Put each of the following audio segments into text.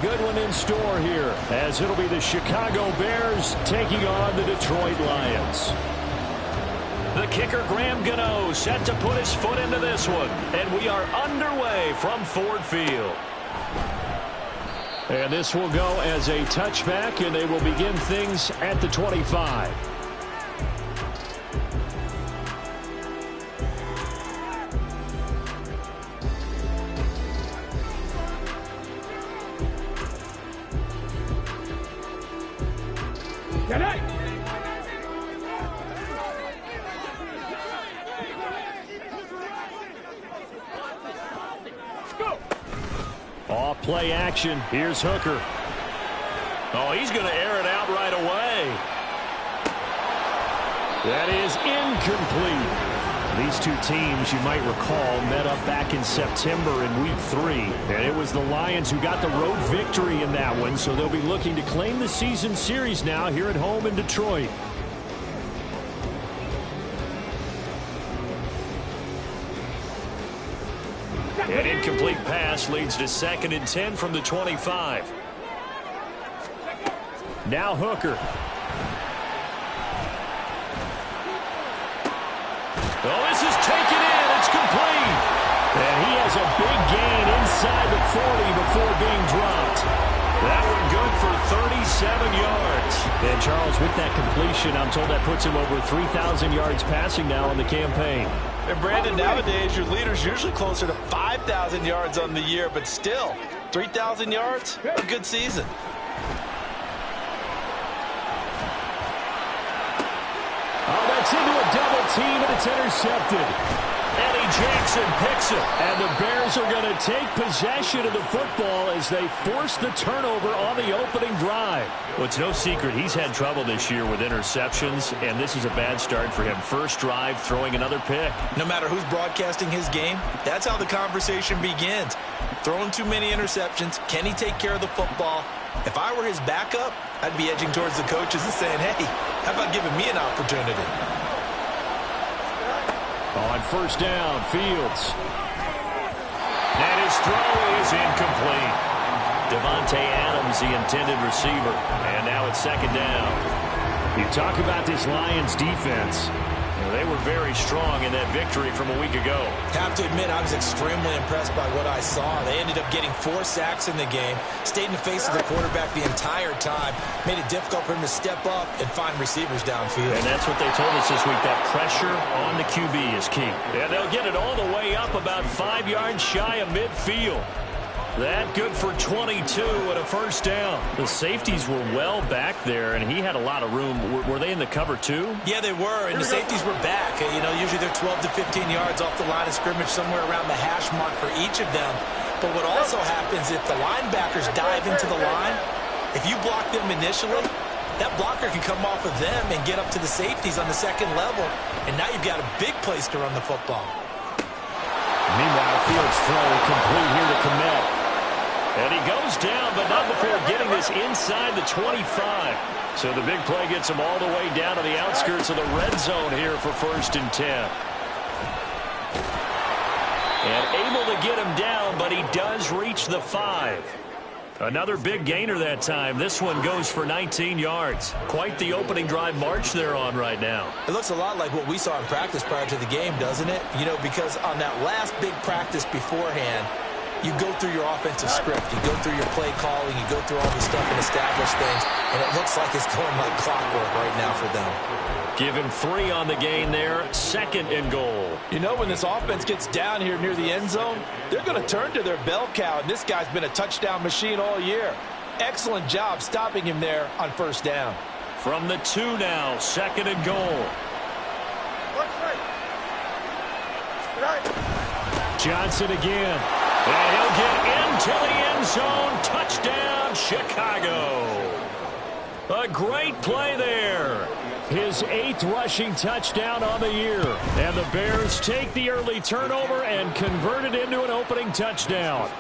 Good one in store here, as it'll be the Chicago Bears taking on the Detroit Lions. The kicker, Graham Gano, set to put his foot into this one. And we are underway from Ford Field. And this will go as a touchback, and they will begin things at the 25. Get it! Off play action. Here's Hooker. Oh, he's going to air it out right away. That is incomplete. These two teams, you might recall, met up back in September in Week 3. And it was the Lions who got the road victory in that one, so they'll be looking to claim the season series now here at home in Detroit. An incomplete pass leads to 2nd and 10 from the 25. Now Hooker. Oh, this is taken in. It's complete. And he has a big gain inside the 40 before being dropped. That one good for 37 yards. And Charles, with that completion, I'm told that puts him over 3,000 yards passing now on the campaign. And Brandon, nowadays your leader's usually closer to 5,000 yards on the year, but still, 3,000 yards, a good season. Oh, that's into a double team, and it's intercepted. Eddie Jackson picks it, and the Bears are going to take possession of the football as they force the turnover on the opening drive. Well, it's no secret he's had trouble this year with interceptions, and this is a bad start for him. First drive, throwing another pick. No matter who's broadcasting his game, that's how the conversation begins. Throwing too many interceptions, can he take care of the football? If I were his backup, I'd be edging towards the coaches and saying, hey, how about giving me an opportunity? On first down, Fields. And his throw is incomplete. Devontae Adams, the intended receiver. And now it's 2nd down. You talk about this Lions defense. They were very strong in that victory from a week ago. Have to admit, I was extremely impressed by what I saw. They ended up getting 4 sacks in the game, stayed in the face of the quarterback the entire time, made it difficult for him to step up and find receivers downfield. And that's what they told us this week, that pressure on the QB is key. And they'll get it all the way up about 5 yards shy of midfield. That good for 22 and a first down. The safeties were well back there, and he had a lot of room. Were they in the cover too? Yeah, they were, and the safeties were back. You know, usually they're 12 to 15 yards off the line of scrimmage, somewhere around the hash mark for each of them. But what also happens if the linebackers dive into the line, if you block them initially, that blocker can come off of them and get up to the safeties on the second level, and now you've got a big place to run the football. Meanwhile, Fields' throw complete here to Kmet. And he goes down, but not before getting this inside the 25. So the big play gets him all the way down to the outskirts of the red zone here for 1st and 10. And able to get him down, but he does reach the 5. Another big gainer that time. This one goes for 19 yards. Quite the opening drive march they're on right now. It looks a lot like what we saw in practice prior to the game, doesn't it? You know, because on that last big practice beforehand, you go through your offensive script, you go through your play calling, you go through all the stuff and establish things, and it looks like it's going like clockwork right now for them. Give him 3 on the gain there, 2nd and goal. You know, when this offense gets down here near the end zone, they're going to turn to their bell cow, and this guy's been a touchdown machine all year. Excellent job stopping him there on first down. From the 2 now, 2nd and goal. Johnson again. And he'll get into the end zone. Touchdown, Chicago. A great play there. His 8th rushing touchdown on the year. And the Bears take the early turnover and convert it into an opening touchdown.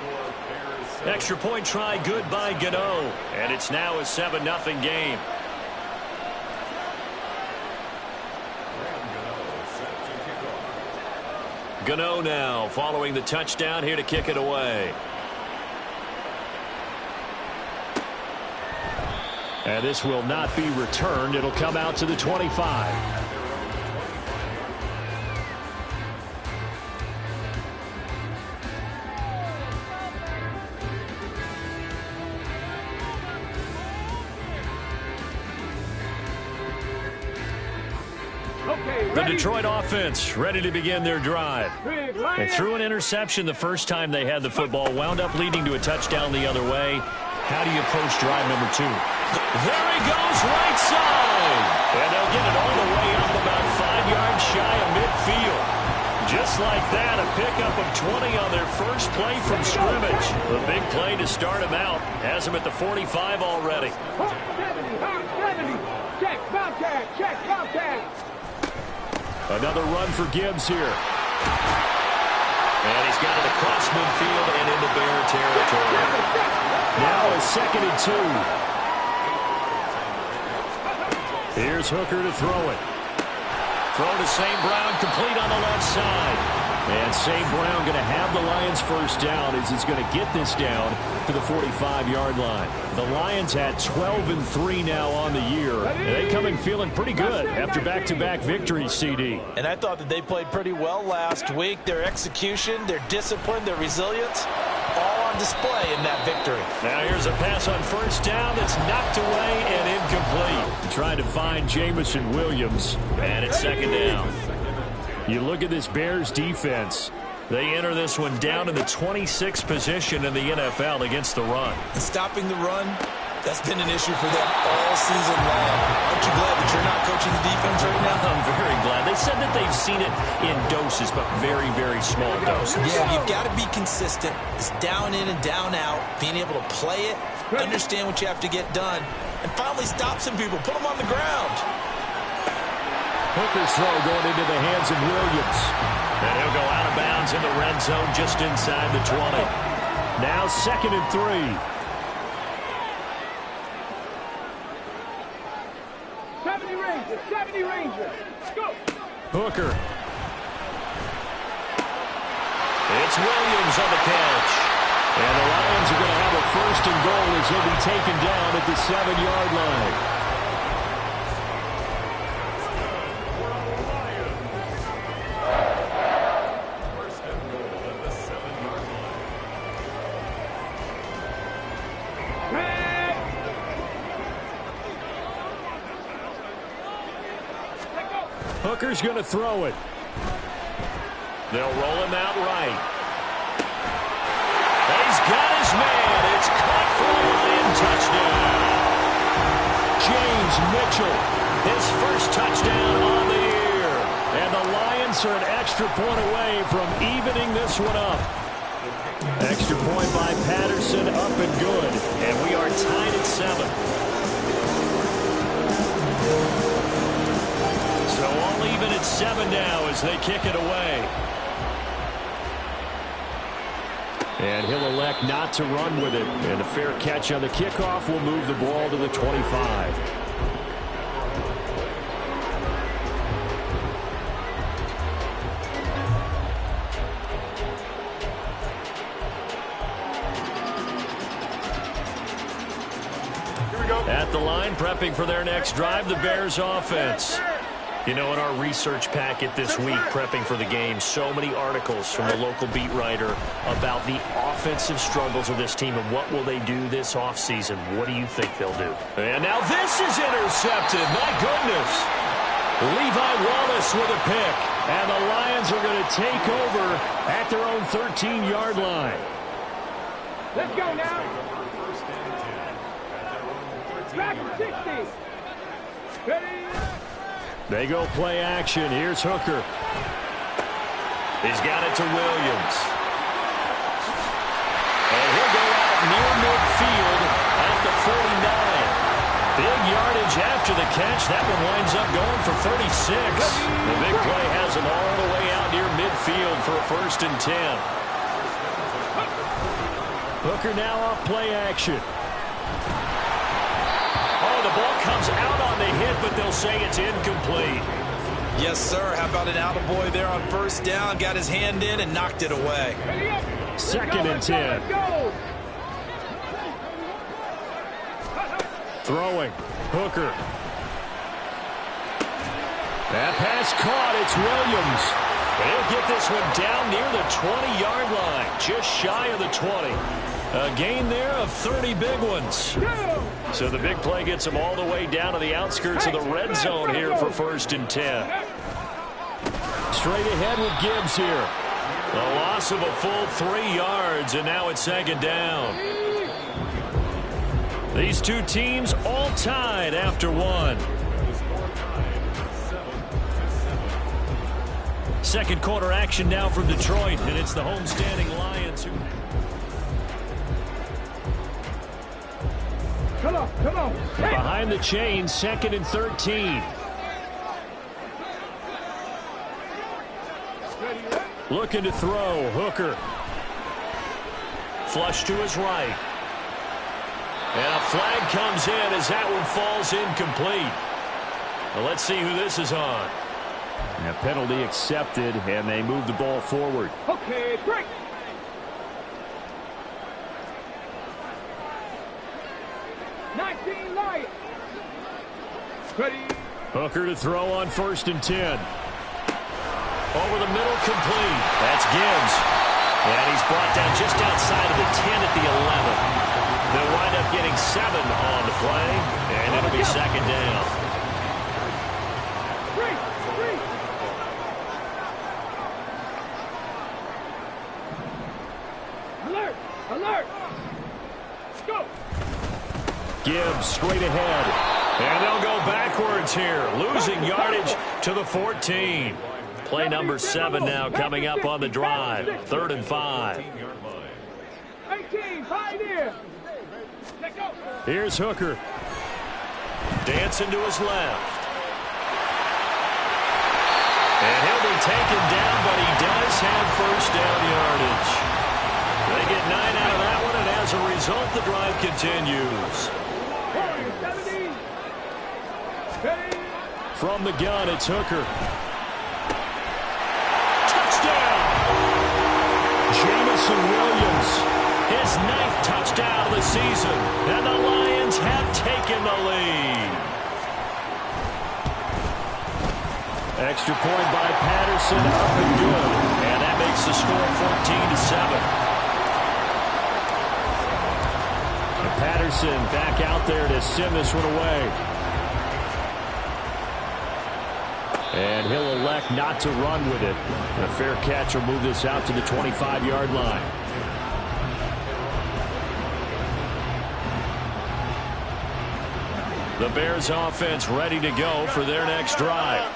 Extra point try good by Gano. And it's now a 7-0 game. Gano now following the touchdown here to kick it away. And this will not be returned. It'll come out to the 25. The Detroit offense ready to begin their drive. They threw an interception the first time they had the football, wound up leading to a touchdown the other way. How do you approach drive number 2? There he goes, right side. And they'll get it all the way up about 5 yards shy of midfield. Just like that, a pickup of 20 on their first play from scrimmage. A big play to start him out. Has him at the 45 already. Check, Bobcat, check, Bobcat. Another run for Gibbs here. And he's got it across midfield and into Bear territory. Now a 2nd and 2. Here's Hooker to throw it. Throw to St. Brown, complete on the left side. And St. Brown going to have the Lions first down as he's going to get this down to the 45-yard line. The Lions had 12-3 now on the year. And they come in feeling pretty good after back-to-back victories, CD. And I thought that they played pretty well last week. Their execution, their discipline, their resilience, all on display in that victory. Now here's a pass on first down that's knocked away and incomplete. Trying to find Jamison Williams, and it's 2nd down. You look at this Bears defense. They enter this one down in the 26th position in the NFL against the run. And stopping the run, that's been an issue for them all season long. Aren't you glad that you're not coaching the defense right now? I'm very glad. They said that they've seen it in doses, but very, very small doses. Yeah, you've got to be consistent. It's down in and down out, being able to play it, understand what you have to get done, and finally stop some people, put them on the ground. Hooker's throw going into the hands of Williams. And he'll go out of bounds in the red zone just inside the 20. Now 2nd and 3. 70 Rangers, 70 Rangers. Go. Hooker. It's Williams on the catch. And the Lions are going to have a 1st and goal as he'll be taken down at the 7-yard line. Hooker's going to throw it. They'll roll him out right. He's got his man. It's caught for a Lion touchdown. James Mitchell, his first touchdown on the year. And the Lions are an extra point away from evening this one up. Extra point by Patterson, up and good. And we are tied at 7. So all even at 7 now as they kick it away. And he'll elect not to run with it. And a fair catch on the kickoff will move the ball to the 25. At the line, prepping for their next drive, the Bears offense. You know, in our research packet this week, prepping for the game, so many articles from the local beat writer about the offensive struggles of this team and what will they do this offseason. What do you think they'll do? And now this is intercepted. My goodness. Levi Wallace with a pick. And the Lions are going to take over at their own 13-yard line. Let's go now. Back 60. Ready? They go play action. Here's Hooker. He's got it to Williams. And he'll go out near midfield at the 49. Big yardage after the catch. That one winds up going for 36. The big play has him all the way out near midfield for a 1st and 10. Hooker now off play action. Oh, the ball comes out on the hit, but they'll say it's incomplete. Yes, sir. How about an attaboy there on 1st down? Got his hand in and knocked it away. 2nd and 10. Throwing. Hooker. That pass caught. It's Williams. He'll get this one down near the 20-yard line. Just shy of the 20. A gain there of 30 big ones. So the big play gets him all the way down to the outskirts of the red zone here for 1st and 10. Straight ahead with Gibbs here. A loss of a full 3 yards, and now it's 2nd down. These two teams all tied after 1. Second quarter action now from Detroit, and it's the homestanding Lions who... Come on. Behind the chains, 2nd and 13. Looking to throw. Hooker. Flush to his right. And a flag comes in as that one falls incomplete. Well, let's see who this is on. A penalty accepted, and they move the ball forward. Okay, break. Ready. Hooker to throw on 1st and 10. Over the middle, complete. That's Gibbs. And he's brought down just outside of the 10 at the 11. They'll wind up getting 7 on the play, and it'll be 2nd down. Alert! Go! Gibbs straight ahead. And they'll go backwards here, losing yardage to the 14. Play number 7 now coming up on the drive. 3rd and 5. 18, pioneer. Here's Hooker. Dancing to his left. And he'll be taken down, but he does have 1st down yardage. They get 9 out of that one, and as a result, the drive continues. From the gun, it's Hooker. Touchdown! Jamison Williams, his 9th touchdown of the season, and the Lions have taken the lead. Extra point by Patterson, up and good, and that makes the score 14-7. And Patterson back out there to send this one away. And he'll elect not to run with it. A fair catch will move this out to the 25-yard line. The Bears offense ready to go for their next drive.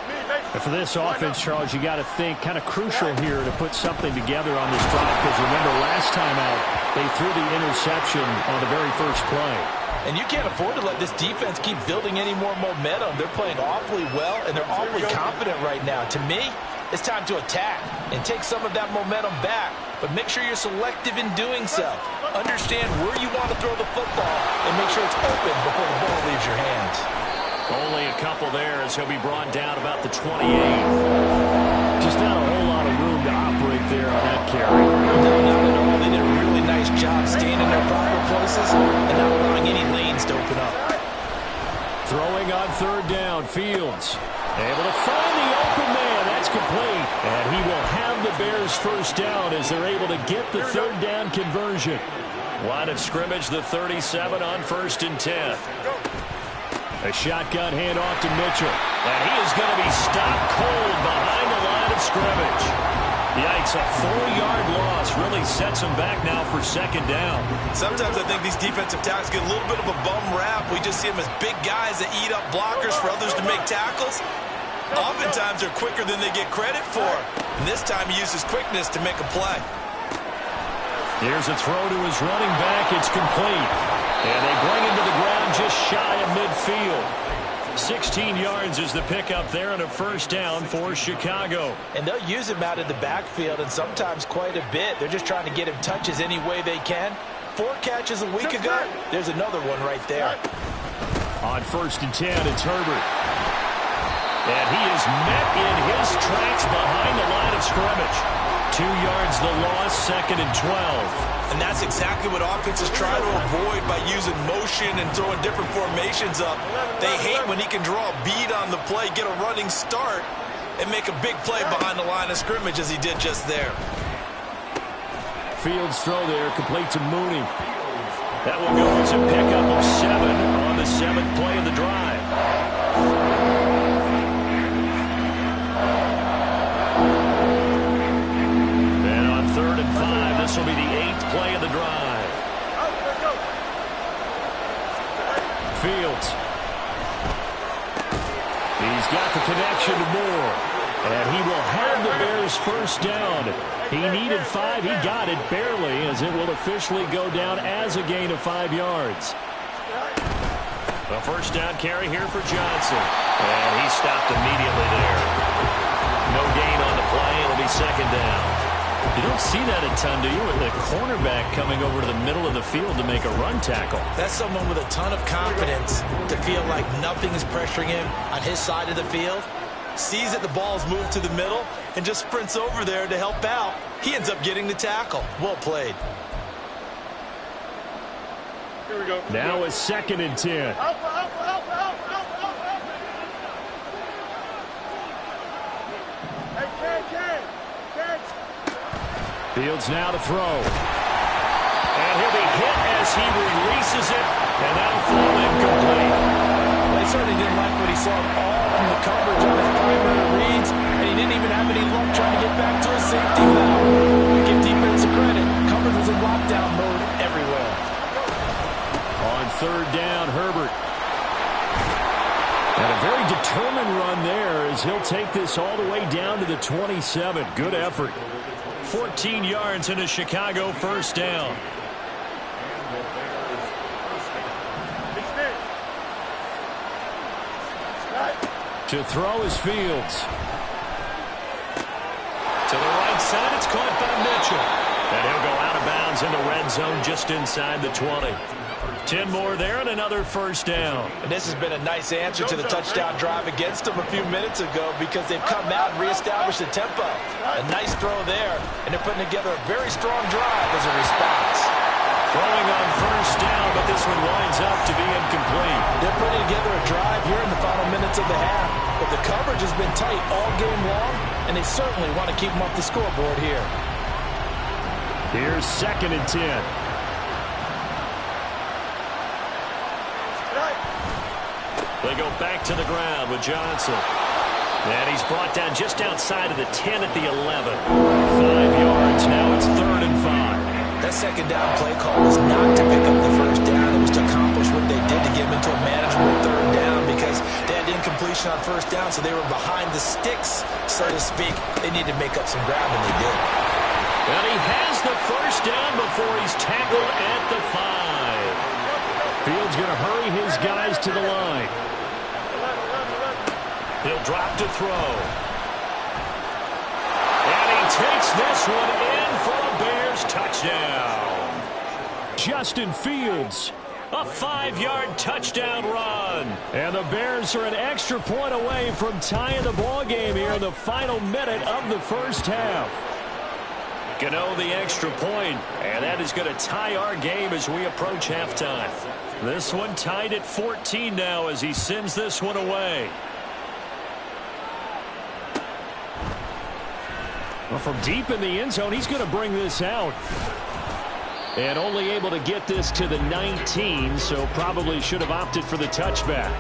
And for this offense, Charles, you got to think kind of crucial here to put something together on this drive, because remember last time out they threw the interception on the very first play. And you can't afford to let this defense keep building any more momentum. They're playing awfully well, and they're awfully confident right now. To me, it's time to attack and take some of that momentum back. But make sure you're selective in doing so. Understand where you want to throw the football and make sure it's open before the ball leaves your hands. Only a couple there as he'll be brought down about the 28. Just not a whole lot of room to operate there on that carry. No, not at all. They did a really nice job staying in their proper places and not allowing any lanes to open up. Throwing on 3rd down, Fields. Able to find the open man. That's complete. And he will have the Bears 1st down as they're able to get the 3rd down conversion. Line of scrimmage, the 37 on 1st and 10. A shotgun handoff to Mitchell. And he is going to be stopped cold behind the line of scrimmage. Yikes, a 4-yard loss really sets him back now for 2nd down. Sometimes I think these defensive tackles get a little bit of a bum rap. We just see them as big guys that eat up blockers for others to make tackles. Oftentimes they're quicker than they get credit for. And this time he uses quickness to make a play. Here's a throw to his running back. It's complete. And they bring him to the ground just shy of midfield. 16 yards is the pickup there and a 1st down for Chicago. And they'll use him out of the backfield and sometimes quite a bit. They're just trying to get him touches any way they can. 4 catches a week ago. There's another one right there. On 1st and 10, it's Herbert. And he is met in his tracks behind the line of scrimmage. 2 yards the loss, 2nd and 12. And that's exactly what offenses try to avoid by using motion and throwing different formations up. They hate when he can draw a bead on the play, get a running start, and make a big play behind the line of scrimmage as he did just there. Fields throw there, complete to Mooney. That will go as a pickup of 7 on the 7th play of the drive. And on 3rd and 5, this will be the 8th play of the drive. Fields. He's got the connection to Moore. And he will have the Bears first down. He needed 5. He got it barely, as it will officially go down as a gain of 5 yards. A first down carry here for Johnson. And he stopped immediately there. No gain on the play. It'll be 2nd down. You don't see that a ton, do you? With the cornerback coming over to the middle of the field to make a run tackle. That's someone with a ton of confidence to feel like nothing is pressuring him on his side of the field. Sees that the ball's moved to the middle and just sprints over there to help out. He ends up getting the tackle. Well played. Here we go. Now it's 2nd and 10. Fields now to throw. And he'll be hit as he releases it, and that'll fall incomplete. They certainly didn't like what he saw all from the coverage on his primary reads, and he didn't even have any luck trying to get back to a safety valve. Give defense credit. Coverage was in lockdown mode everywhere. On 3rd down, Herbert. And a very determined run there as he'll take this all the way down to the 27. Good effort. 14 yards in a Chicago first down. To throw is Fields. To the right side, it's caught by Mitchell. And he'll go out of bounds in the red zone just inside the 20. 10 more there and another first down. And this has been a nice answer to the touchdown drive against them a few minutes ago because they've come out and reestablished the tempo. A nice throw there, and they're putting together a very strong drive as a response. Throwing on first down, but this one winds up to be incomplete. They're putting together a drive here in the final minutes of the half, but the coverage has been tight all game long, and they certainly want to keep them off the scoreboard here. Here's 2nd and 10. They go back to the ground with Johnson. And he's brought down just outside of the 10 at the 11. 5 yards. Now it's 3rd and 5. That 2nd down play call was not to pick up the first down. It was to accomplish what they did to get them into a manageable 3rd down because they had incompletion on first down, so they were behind the sticks, so to speak. They needed to make up some ground, and they did. And he has the first down before he's tackled at the 5. Fields going to hurry his guys to the line. He'll drop to throw. And he takes this one in for a Bears touchdown. Justin Fields, a 5-yard touchdown run. And the Bears are an extra point away from tying the ball game here in the final minute of the first half. Gano the extra point, and that is going to tie our game as we approach halftime. This one tied at 14 now as he sends this one away. Well, from deep in the end zone, he's going to bring this out. And only able to get this to the 19, so probably should have opted for the touchback.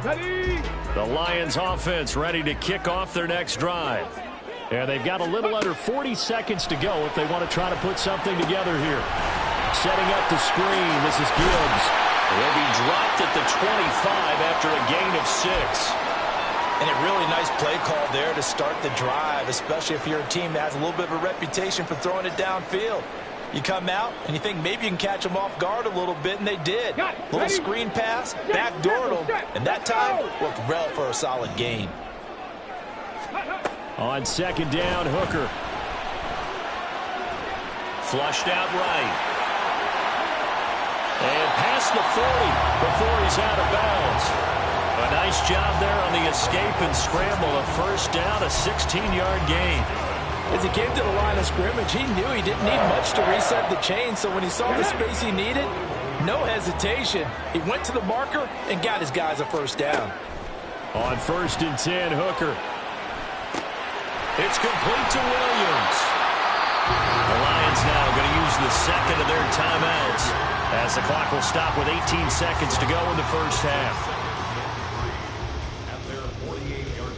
Ready? The Lions offense ready to kick off their next drive. And they've got a little under 40 seconds to go if they want to try to put something together here. Setting up the screen, this is Gibbs. He'll be dropped at the 25 after a gain of 6. And a really nice play call there to start the drive, especially if you're a team that has a little bit of a reputation for throwing it downfield. You come out and you think maybe you can catch them off guard a little bit, and they did. Little screen pass, backdoored them, and that time worked well for a solid gain. On 2nd down, Hooker. Flushed out right. And past the 40 before he's out of bounds. A Nice job there on the escape and scramble. A first down, a 16-yard gain. As he came to the line of scrimmage, he knew he didn't need much to reset the chain, so when he saw the space he needed, no hesitation. He went to the marker and got his guys a first down. On 1st and 10, Hooker. It's complete to Williams. The Lions now going to use the second of their timeouts as the clock will stop with 18 seconds to go in the first half. At their 48-yard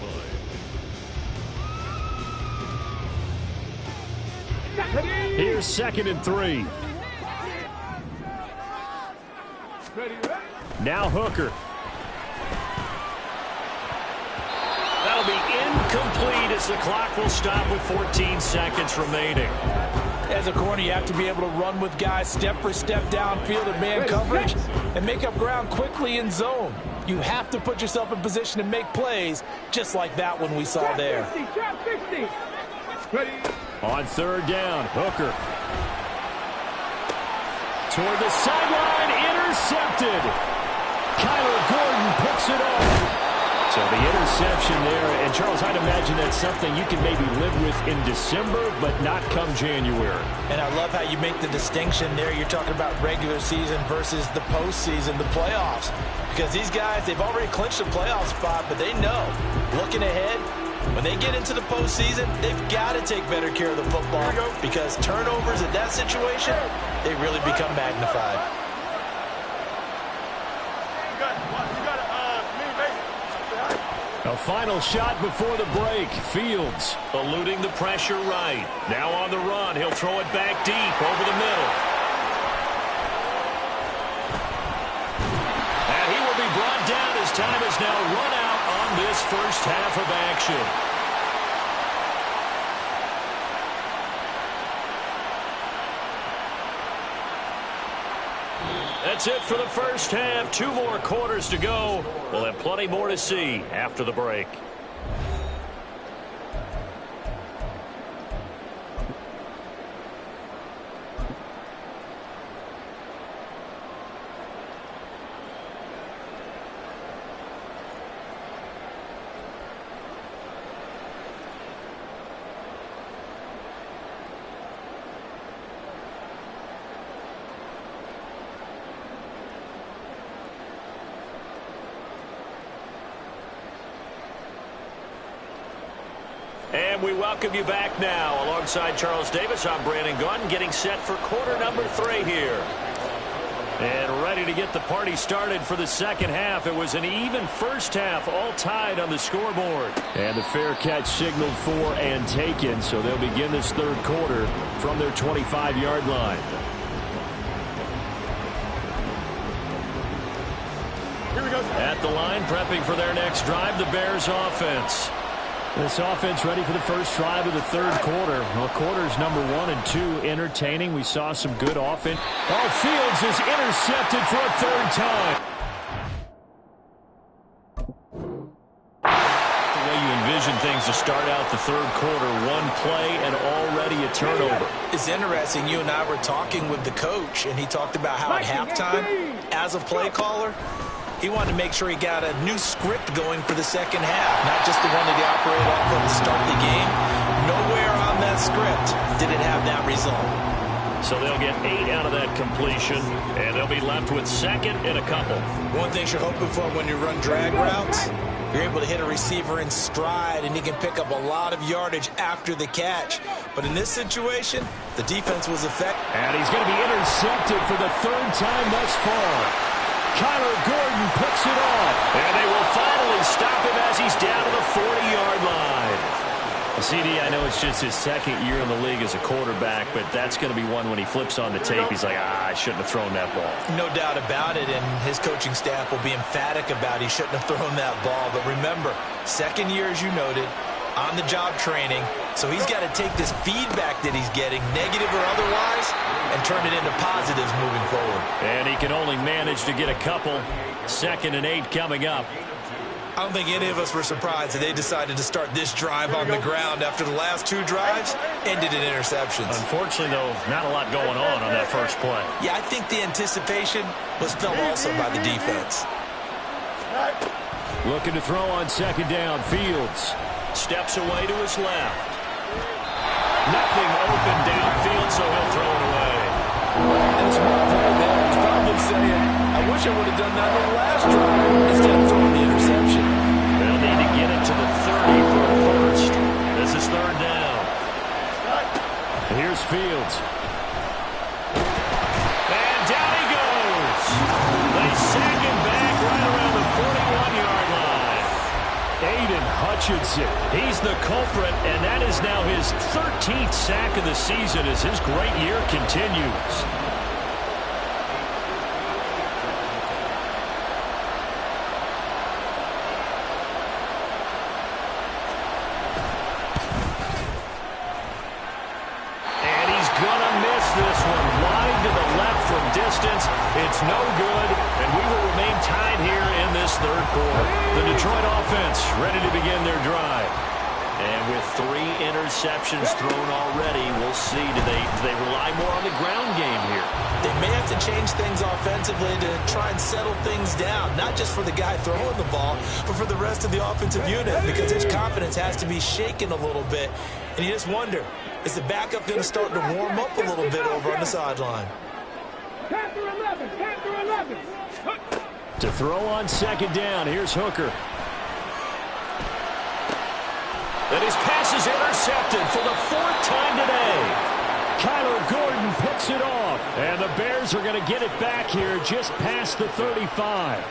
line. Here's 2nd and 3. Now Hooker. That'll be incomplete as the clock will stop with 14 seconds remaining. As a corner, you have to be able to run with guys step for step downfield in man coverage and make up ground quickly in zone. You have to put yourself in position to make plays just like that one we saw there. On 3rd down, Hooker. Toward the sideline, intercepted. Kyler Gordon picks it off. So the interception there, and Charles, I'd imagine that's something you can maybe live with in December, but not come January. And I love how you make the distinction there. You're talking about regular season versus the postseason, the playoffs. Because these guys, they've already clinched a playoff spot, but they know, looking ahead, when they get into the postseason, they've got to take better care of the football because turnovers in that situation, they really become magnified. A final shot before the break. Fields eluding the pressure right. Now on the run. He'll throw it back deep over the middle. And he will be brought down as time is now run out on this first half of action. That's it for the first half. 2 more quarters to go. We'll have plenty more to see after the break. And we welcome you back now. Alongside Charles Davis, I'm Brandon Gaudin, getting set for quarter number 3 here. And ready to get the party started for the second half. It was an even first half, all tied on the scoreboard. And the fair catch signaled for and taken, so they'll begin this third quarter from their 25-yard line. Here we go. At the line, prepping for their next drive, the Bears offense. This offense ready for the first drive of the third quarter. Well, quarters number 1 and 2 entertaining. We saw some good offense. Oh, Fields is intercepted for a third time. The way you envision things to start out the third quarter, 1 play and already a turnover. It's interesting. You and I were talking with the coach, and he talked about how at halftime, as a play caller, he wanted to make sure he got a new script going for the second half, not just the one that he operated off of to start the game. Nowhere on that script did it have that result. So they'll get 8 out of that completion, and they'll be left with second and a couple. One thing you're hoping for when you run drag routes, you're able to hit a receiver in stride, and he can pick up a lot of yardage after the catch. But in this situation, the defense was effective. And he's going to be intercepted for the 3rd time thus far. Kyler Gordon picks it off. And they will finally stop him as he's down to the 40-yard line. CD, I know it's just his 2nd year in the league as a quarterback, but that's going to be one when he flips on the tape, he's like, I shouldn't have thrown that ball. No doubt about it, and his coaching staff will be emphatic about he shouldn't have thrown that ball. But remember, 2nd year, as you noted, on-the-job training, so he's got to take this feedback that he's getting, negative or otherwise, and turn it into positives moving forward. And he can only manage to get a couple. 2nd and 8 coming up. I don't think any of us were surprised that they decided to start this drive on the ground after the last 2 drives ended in interceptions. Unfortunately, though, not a lot going on that first play. Yeah, I think the anticipation was felt also by the defense. Looking to throw on second down. Fields steps away to his left. Nothing open downfield, so he'll throw it away. And it's one play there. He's probably saying, I wish I would have done that on the last drive instead of throwing the interception. They'll need to get it to the 30 for a first. This is third down. Here's Fields. And down he goes. They sack him back right around the 41-yard line. Aiden Hutchinson, he's the culprit, and that is now his 13th sack of the season as his great year continues. It's no good, and we will remain tied here in this third quarter. The Detroit offense ready to begin their drive. And with 3 interceptions thrown already, we'll see. Do they rely more on the ground game here? They may have to change things offensively to try and settle things down, not just for the guy throwing the ball, but for the rest of the offensive unit, because his confidence has to be shaken a little bit. And you just wonder, is the backup going to start to warm up a little bit over on the sideline? Panther 11, Panther 11. To throw on second down, here's Hooker. And his pass is intercepted for the 4th time today. Kyler Gordon picks it off, and the Bears are going to get it back here just past the 35.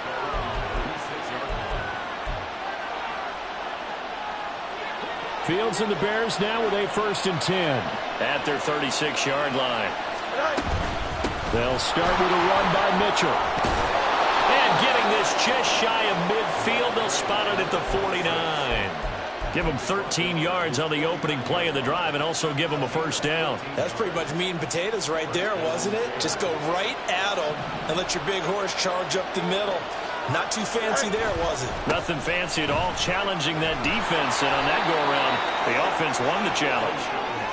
Fields and the Bears now with a 1st and 10 at their 36-yard line. They'll start with a run by Mitchell. And getting this just shy of midfield, they'll spot it at the 49. Give them 13 yards on the opening play of the drive and also give them a 1st down. That's pretty much meat and potatoes right there, wasn't it? Just go right at them and let your big horse charge up the middle. Not too fancy there, was it? Nothing fancy at all, challenging that defense. And on that go-around, the offense won the challenge.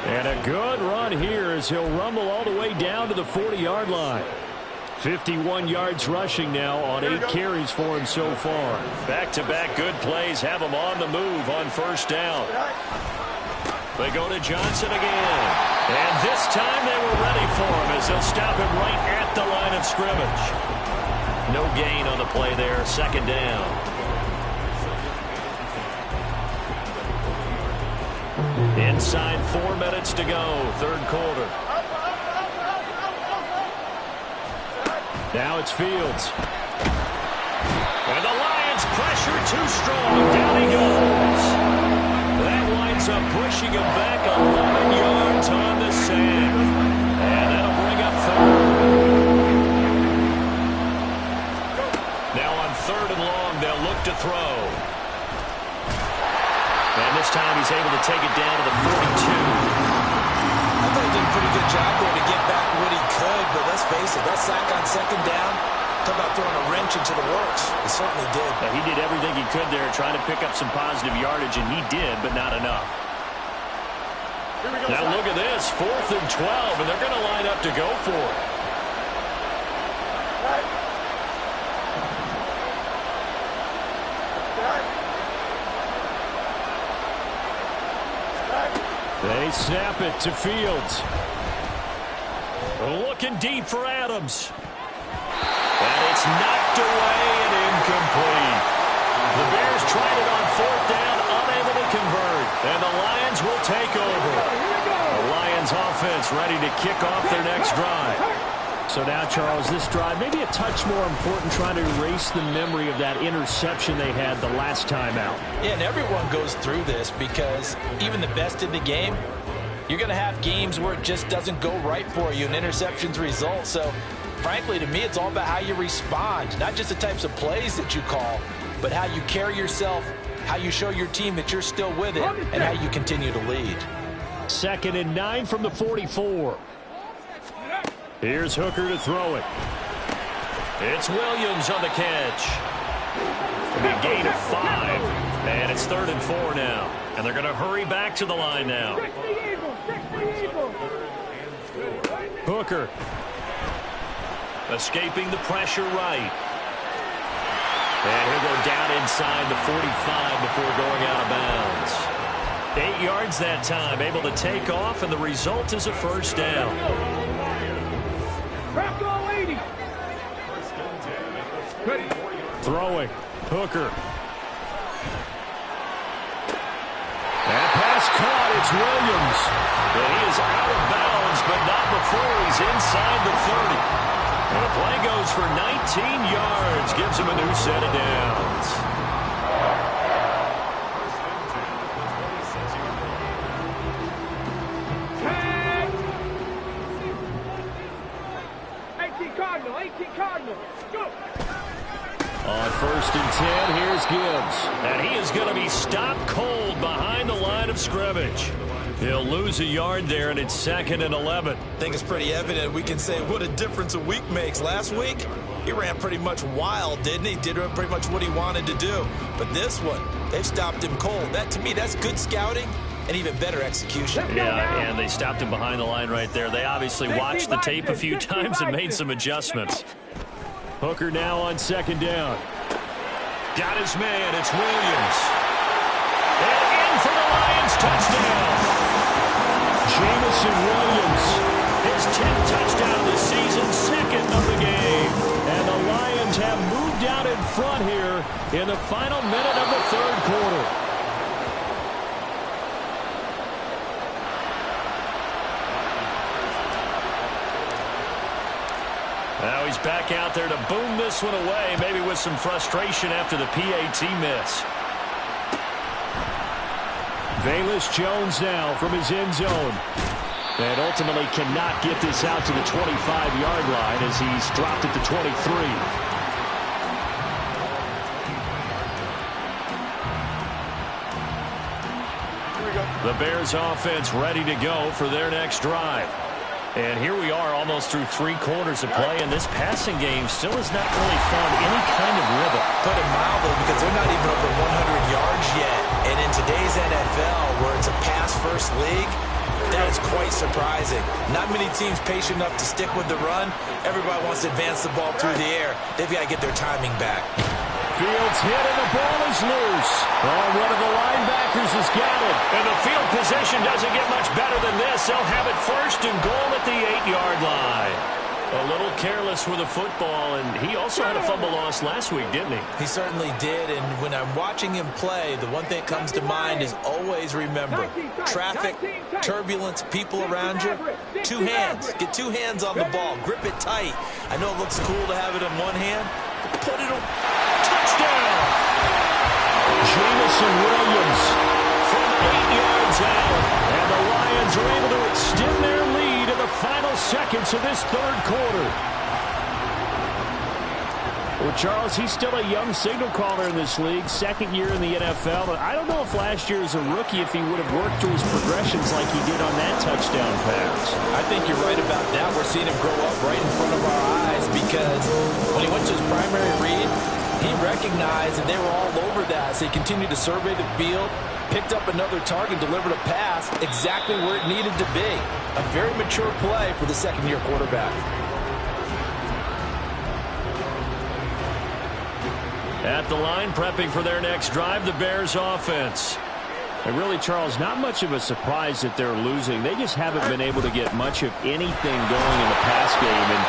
And a good run here as he'll rumble all the way down to the 40-yard line. 51 yards rushing now on 8 carries for him so far. Back-to-back good plays have him on the move on 1st down. They go to Johnson again. And this time they were ready for him as they'll stop him right at the line of scrimmage. No gain on the play there, 2nd down. Inside 4 minutes to go, 3rd quarter. Now it's Fields. And the Lions pressure too strong. Down he goes. That winds up pushing him back 11 yards on the sack. And that'll bring up 3rd. Now on 3rd and long, they'll look to throw. And this time he's able to take it down to the 42. I thought he did a pretty good job there to get back what he could, but let's face it, that sack on 2nd down, talk about throwing a wrench into the works. He certainly did. He did everything he could there, trying to pick up some positive yardage, and he did, but not enough. Now look at this, 4th and 12, and they're going to line up to go for it. They snap it to Fields. Looking deep for Adams. And it's knocked away and incomplete. The Bears tried it on 4th down, unable to convert. And the Lions will take over. The Lions offense ready to kick off their next drive. So now, Charles, this drive maybe a touch more important, trying to erase the memory of that interception they had the last time out. Yeah, and everyone goes through this because even the best in the game, you're going to have games where it just doesn't go right for you and interceptions result. So, frankly, to me, it's all about how you respond, not just the types of plays that you call, but how you carry yourself, how you show your team that you're still with it, and how you continue to lead. 2nd and 9 from the 44. Here's Hooker to throw it. It's Williams on the catch. A gain of 5. And it's 3rd and 4 now. And they're going to hurry back to the line now. Hooker. Escaping the pressure right. And he'll go down inside the 45 before going out of bounds. 8 yards that time, able to take off, and the result is a first down. Bronco 80. Ready. Throwing. Hooker. That pass caught. It's Williams. And he is out of bounds, but not before he's inside the 30. And the play goes for 19 yards. Gives him a new set of downs. Cardinal, 18 Cardinal. Go. On 1st and 10, here's Gibbs. And he is going to be stopped cold behind the line of scrimmage. He'll lose a yard there, and it's 2nd and 11. I think it's pretty evident. We can say what a difference a week makes. Last week, he ran pretty much wild, didn't he? Did pretty much what he wanted to do. But this one, they've stopped him cold. That, to me, that's good scouting and even better execution. Yeah, and they stopped him behind the line right there. They obviously watched the tape a few times and made some adjustments. Hooker now on 2nd down. Got his man. It's Williams. And in for the Lions touchdown. Jameson Williams. His 10th touchdown of the season, 2nd of the game. And the Lions have moved out in front here in the final minute of the 3rd quarter. Now he's back out there to boom this one away, maybe with some frustration after the PAT miss. Velus Jones now from his end zone. And ultimately cannot get this out to the 25-yard line as he's dropped at the 23. The Bears offense ready to go for their next drive. And here we are almost through 3 quarters of play, and this passing game still has not really found any kind of rhythm. Put it mildly, because they're not even over 100 yards yet. And in today's NFL, where it's a pass-first league, that is quite surprising. Not many teams patient enough to stick with the run. Everybody wants to advance the ball through the air. They've got to get their timing back. Fields hit and the ball is loose. Oh, one of the linebackers has got it. And the field position doesn't get much better than this. They'll have it 1st and goal at the 8-yard line. A little careless with the football, and he also had a fumble loss last week, didn't he? He certainly did, and when I'm watching him play, the one thing that comes to mind is always remember, traffic, turbulence, people around you, 2 hands. Get 2 hands on the ball. Grip it tight. I know it looks cool to have it in one hand, but put it on. Touchdown! Jameson Williams from 8 yards out, and the Lions are able to extend their lead in the final seconds of this 3rd quarter. Well, Charles, he's still a young signal caller in this league, 2nd year in the NFL. But I don't know if last year as a rookie, if he would have worked through his progressions like he did on that touchdown pass. I think you're right about that. We're seeing him grow up right in front of our eyes because when he went to his primary read, he recognized that they were all over that. So he continued to survey the field, picked up another target, delivered a pass exactly where it needed to be. A very mature play for the 2nd-year quarterback. At the line, prepping for their next drive, the Bears offense. And really, Charles, not much of a surprise that they're losing. They just haven't been able to get much of anything going in the pass game. And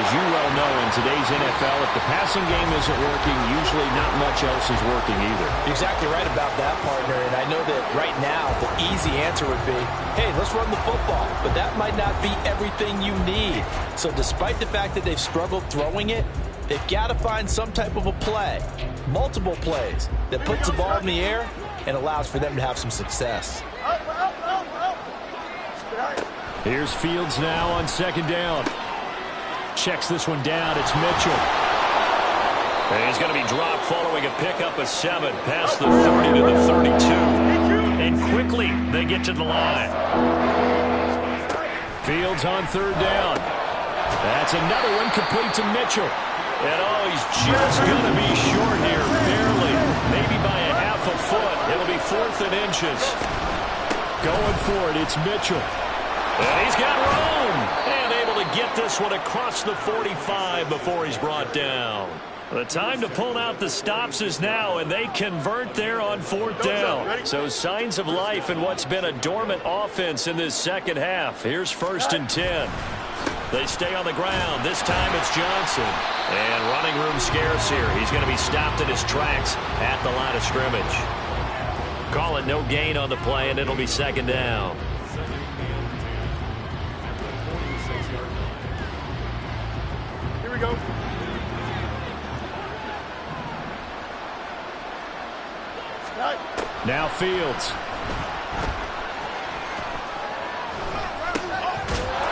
as you well know, in today's NFL, if the passing game isn't working, usually not much else is working either. You're exactly right about that, partner. And I know that right now the easy answer would be, hey, let's run the football. But that might not be everything you need. So despite the fact that they've struggled throwing it, they've got to find some type of a play, multiple plays, that puts the ball in the air and allows for them to have some success. Here's Fields now on 2nd down. Checks this one down. It's Mitchell. And he's going to be dropped following a pickup of 7 past the 30 to the 32. And quickly they get to the line. Fields on 3rd down. That's another one complete to Mitchell. And oh, he's just going to be short here, barely. Maybe by a half a foot. It'll be 4th and inches. Going for it, it's Mitchell. And he's got room. And able to get this one across the 45 before he's brought down. The time to pull out the stops is now, and they convert there on 4th down. So signs of life in what's been a dormant offense in this second half. Here's 1st and 10. They stay on the ground. This time it's Johnson. And running room scarce here. He's going to be stopped in his tracks at the line of scrimmage. Call it no gain on the play, and it'll be 2nd down. Here we go. Now Fields.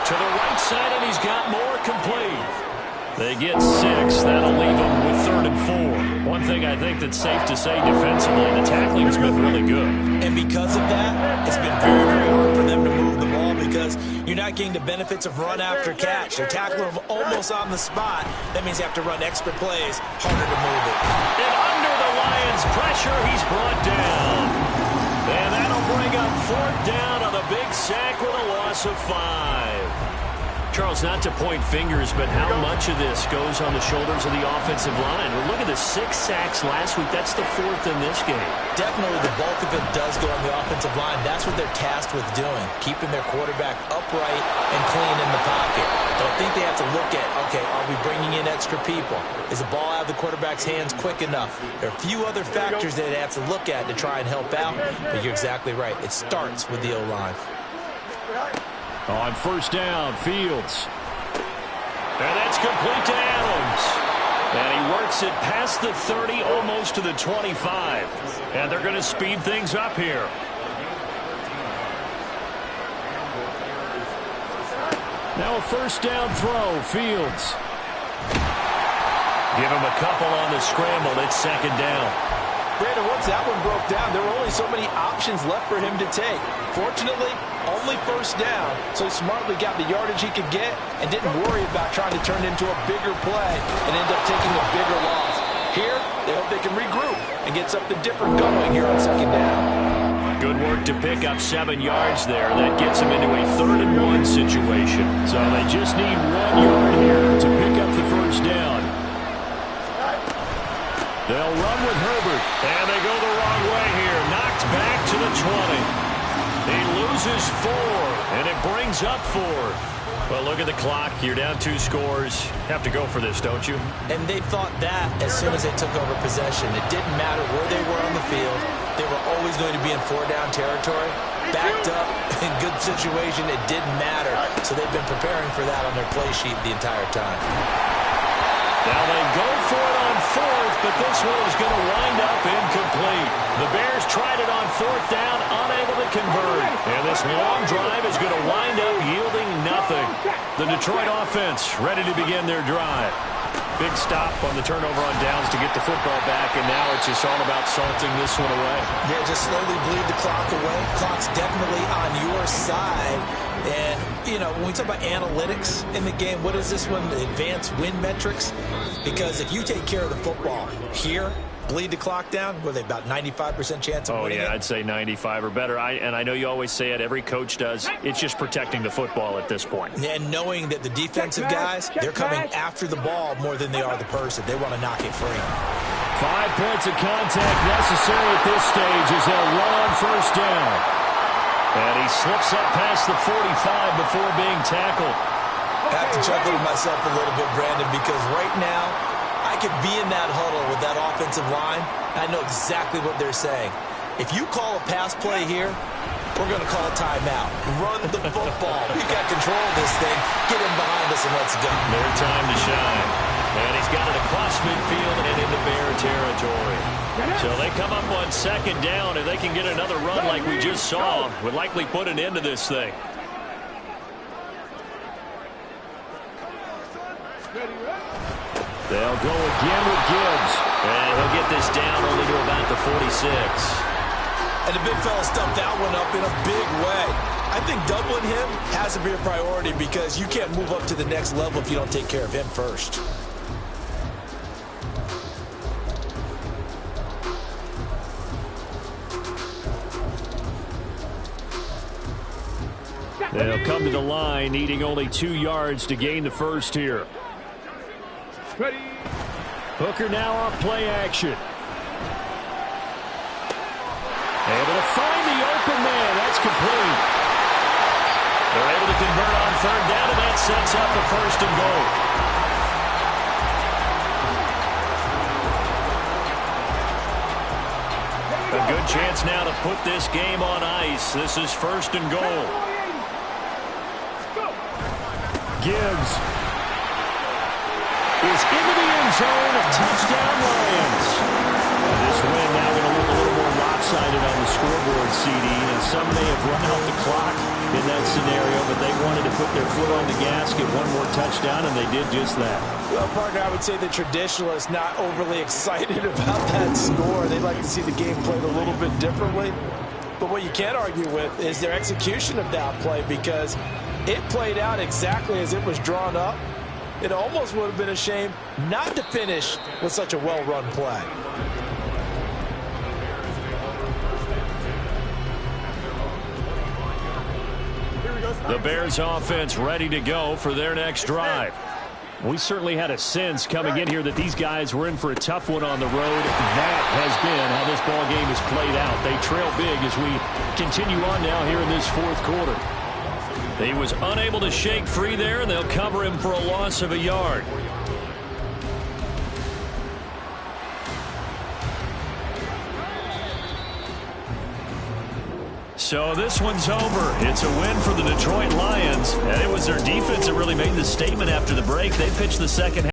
To the right side, and he's got more complete. They get 6. That'll leave them with 3rd and 4. One thing I think that's safe to say defensively, the tackling has been really good. And because of that, it's been very, very hard for them to move the ball because you're not getting the benefits of run after catch. They're tackling them almost on the spot. That means you have to run extra plays, harder to move it. And under the Lions' pressure, he's brought down. And that'll bring up 4th down on a big sack with a loss of 5. Charles, not to point fingers, but how much of this goes on the shoulders of the offensive line? Well, look at the 6 sacks last week. That's the 4th in this game. Definitely the bulk of it does go on the offensive line. That's what they're tasked with doing, keeping their quarterback upright and clean in the pocket. But I think they have to look at, okay, are we bringing in extra people? Is the ball out of the quarterback's hands quick enough? There are a few other factors that they have to look at to try and help out, but you're exactly right. It starts with the O-line. On 1st down, Fields. And that's complete to Adams. And he works it past the 30, almost to the 25. And they're going to speed things up here. Now a 1st down throw, Fields. Give him a couple on the scramble. It's 2nd down. Brandon, once that one broke down, there were only so many options left for him to take. Fortunately, only 1st down, so he smartly got the yardage he could get and didn't worry about trying to turn it into a bigger play and end up taking a bigger loss. Here, they hope they can regroup and get something different going here on 2nd down. Good work to pick up 7 yards there. That gets them into a 3rd and 1 situation. So they just need 1 yard here to pick up the 1st down. They'll run with Herbert, and they go the wrong way here. Knocked back to the 20. He loses 4, and it brings up 4. Well, look at the clock. You're down 2 scores. Have to go for this, don't you? And they thought that as soon as they took over possession. It didn't matter where they were on the field. They were always going to be in 4-down territory. Backed up, in good situation, it didn't matter. So they've been preparing for that on their play sheet the entire time. Now they go for it on 4th, but this one is going to wind up incomplete. The Bears tried it on 4th down, unable to convert. And this long drive is going to wind up yielding nothing. The Detroit offense ready to begin their drive. Big stop on the turnover on downs to get the football back, and now it's just all about salting this one away. Yeah, just slowly bleed the clock away. Clock's definitely on your side. And, you know, when we talk about analytics in the game, what is this one? The advanced win metrics? Because if you take care of the football here, bleed the clock down, what are they, about 95% chance of winning it? I'd say 95 or better. And I know you always say it, every coach does. It's just protecting the football at this point. And knowing that the defensive guys, they're coming after the ball more than they are the person. They want to knock it free. 5 points of contact necessary at this stage as they'll run on 1st down. And he slips up past the 45 before being tackled. I have to chuckle to myself a little bit, Brandon, because right now I could be in that huddle with that offensive line. I know exactly what they're saying. If you call a pass play here, we're going to call a timeout. Run the football. We've got control of this thing. Get him behind us and let's go. Their time to shine. And he's got it across midfield and into Bear territory. So they come up on 2nd down, and they can get another run like we just saw. Would likely put an end to this thing. They'll go again with Gibbs. And he'll get this down only to about the 46. And the big fella stumped that one up in a big way. I think doubling him has to be a priority because you can't move up to the next level if you don't take care of him first. They'll come to the line, needing only 2 yards to gain the first here. Ready. Hooker now off play action. Able to find the open man. That's complete. They're able to convert on third down, and that sets up the 1st and goal. A good chance now to put this game on ice. This is 1st and goal. Gibbs is into the end zone. A touchdown, Lions. This win now going to look a little more lopsided on the scoreboard, CD, and some may have run out the clock in that scenario, but they wanted to put their foot on the gas, get one more touchdown, and they did just that. Well, partner, I would say the traditionalists not overly excited about that score. They'd like to see the game played a little bit differently. But what you can't argue with is their execution of that play, because it played out exactly as it was drawn up. It almost would have been a shame not to finish with such a well-run play. The Bears offense ready to go for their next drive. We certainly had a sense coming in here that these guys were in for a tough one on the road. That has been how this ball game has played out. They trail big as we continue on now here in this 4th quarter. He was unable to shake free there, and they'll cover him for a loss of a yard. So this one's over. It's a win for the Detroit Lions, and it was their defense that really made the statement after the break. They pitched the second half.